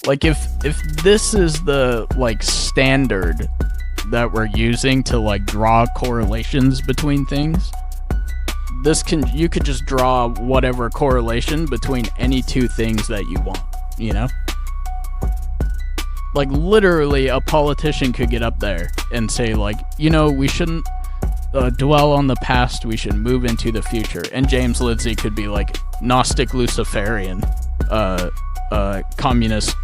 Like, if this is the, like, standard that we're using to, like, draw correlations between things, you could just draw whatever correlation between any two things that you want, you know? Like, literally, a politician could get up there and say, like, you know, we shouldn't dwell on the past, we should move into the future. And James Lindsay could be like, Gnostic Luciferian, communist,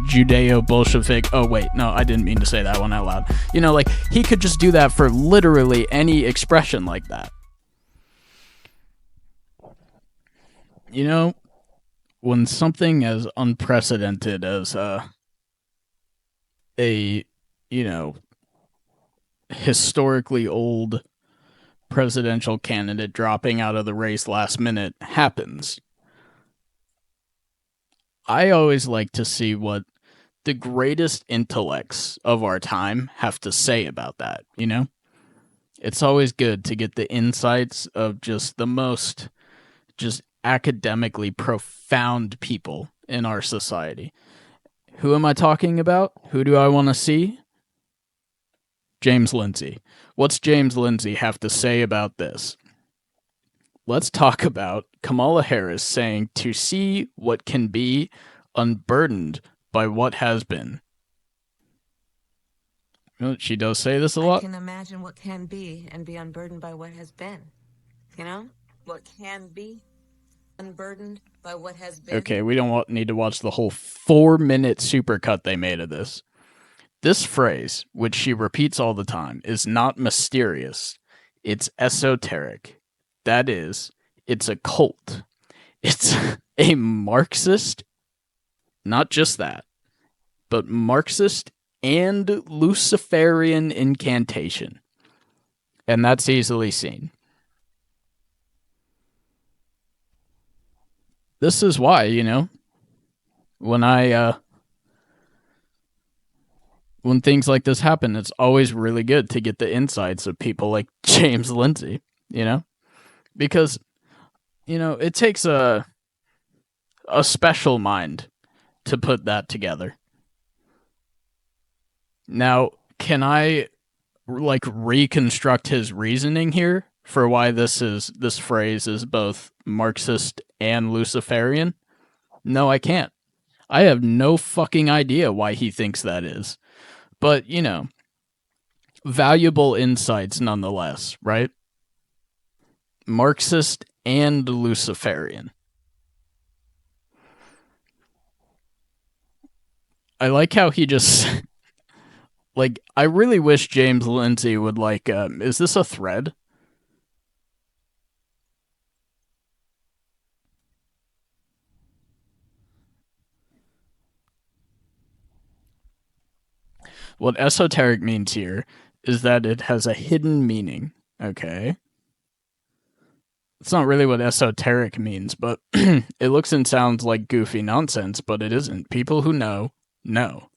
Judeo-Bolshevik. Oh, wait, no, I didn't mean to say that one out loud. You know, like, he could just do that for literally any expression like that. You know, when something as unprecedented as a, you know, historically old presidential candidate dropping out of the race last minute happens, I always like to see what the greatest intellects of our time have to say about that, you know? It's always good to get the insights of just the most just academically profound people in our society. Who am I talking about? Who do I want to see? James Lindsay. What's James Lindsay have to say about this? Let's talk about Kamala Harris saying to see what can be unburdened by what has been. She does say this a lot. I can imagine what can be and be unburdened by what has been. You know? What can be unburdened by what has been. Okay, we don't need to watch the whole 4-minute supercut they made of this. This phrase, which she repeats all the time, is not mysterious. It's esoteric. That is, it's a cult. It's a Marxist, not just that, but Marxist and Luciferian incantation. And that's easily seen. This is why, you know, when things like this happen, it's always really good to get the insights of people like James Lindsay, you know? Because, you know, it takes a special mind to put that together. Now, can I, like, reconstruct his reasoning here for why this phrase is both Marxist and Luciferian? No, I can't. I have no fucking idea why he thinks that is. But, you know, valuable insights nonetheless, right? Marxist and Luciferian. I like how he just... like, I really wish James Lindsay would, like, is this a thread? What esoteric means here is that it has a hidden meaning, okay? It's not really what esoteric means, but it looks and sounds like goofy nonsense, but it isn't. People who know,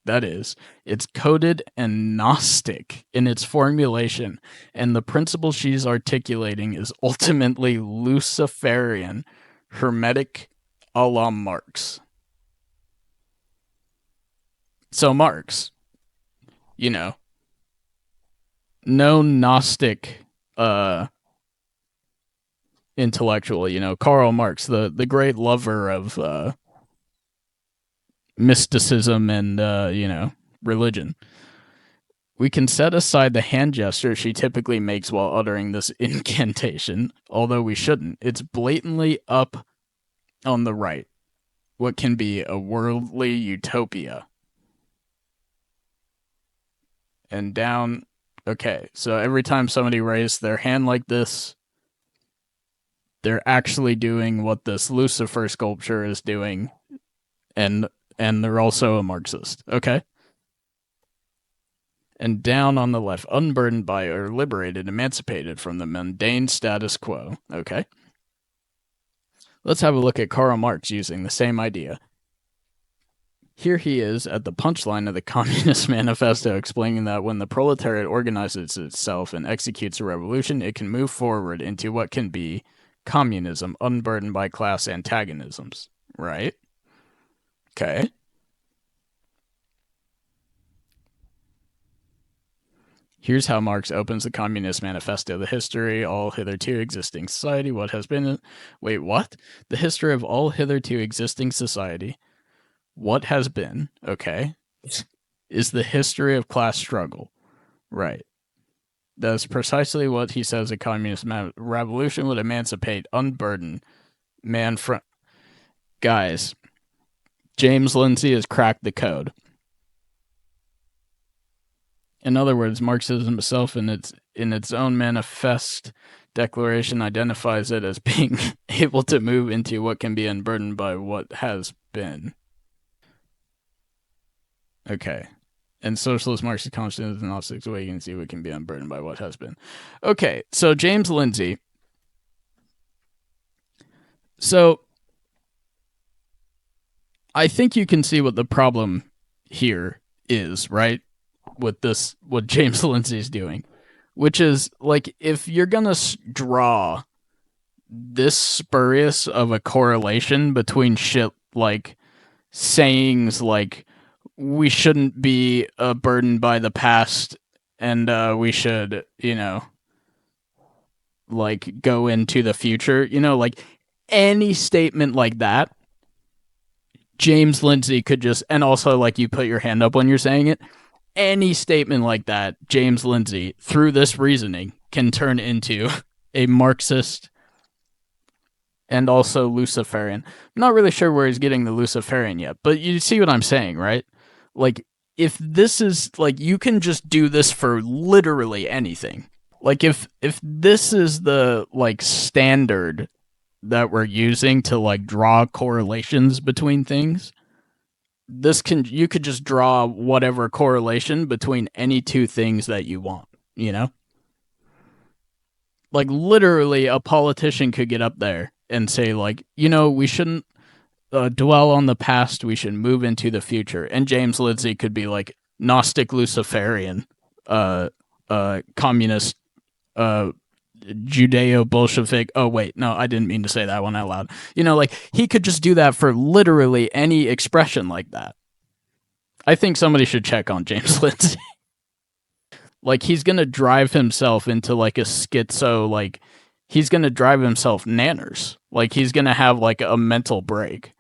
that is. It's coded and Gnostic in its formulation, and the principle she's articulating is ultimately Luciferian, hermetic a la Marx. So Marx, you know, no Gnostic intellectual, you know, Karl Marx, the great lover of mysticism and, you know, religion. We can set aside the hand gesture she typically makes while uttering this incantation, although we shouldn't. It's blatantly up on the right, what can be a worldly utopia. And down, okay, so every time somebody raises their hand like this, they're actually doing what this Lucifer sculpture is doing, and they're also a Marxist, okay? And down on the left, unburdened by or liberated, emancipated from the mundane status quo, okay? Let's have a look at Karl Marx using the same idea. Here he is at the punchline of the Communist Manifesto, explaining that when the proletariat organizes itself and executes a revolution, it can move forward into what can be communism, unburdened by class antagonisms, right? Okay. Here's how Marx opens the Communist Manifesto. The history, all hitherto existing society, what has been. Wait, what? The history of all hitherto existing society, what has been, okay, is the history of class struggle. Right. That's precisely what he says a communist revolution would emancipate, unburden man from. Guys, James Lindsay has cracked the code. In other words, Marxism itself, in its own manifest declaration, identifies it as being able to move into what can be unburdened by what has been. Okay. And socialist Marxist consciousness and Gnostics way you can see what can be unburdened by what has been. Okay, so James Lindsay. So I think you can see what the problem here is, right? With this, what James Lindsay is doing, which is like if you're gonna draw this spurious of a correlation between shit like sayings like we shouldn't be burdened by the past and we should, like go into the future, like any statement like that, James Lindsay could just, and also like you put your hand up when you're saying it, any statement like that, James Lindsay, through this reasoning, can turn into a Marxist and also Luciferian. I'm not really sure where he's getting the Luciferian yet, but you see what I'm saying, right? Like, if this is, like, you can just do this for literally anything. Like, if this is the, like, standard that we're using to, like, draw correlations between things, you could just draw whatever correlation between any two things that you want, Like, literally, a politician could get up there and say, like, we shouldn't dwell on the past, we should move into the future. And James Lindsay could be like Gnostic Luciferian, communist, Judeo Bolshevik. Oh, wait, no, I didn't mean to say that one out loud. Like he could just do that for literally any expression like that. I think somebody should check on James Lindsay. Like he's gonna drive himself into like a schizo, like he's gonna drive himself nanners. Like he's gonna have like a mental break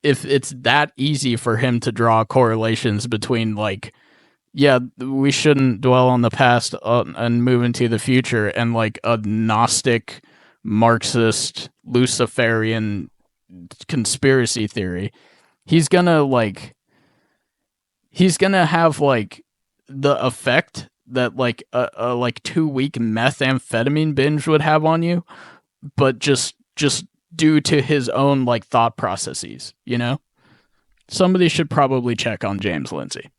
if it's that easy for him to draw correlations between like, yeah, we shouldn't dwell on the past and move into the future, and like a Gnostic, Marxist, Luciferian conspiracy theory, he's gonna have like the effect that like a like 2-week methamphetamine binge would have on you, but just due to his own like thought processes, Somebody should probably check on James Lindsay.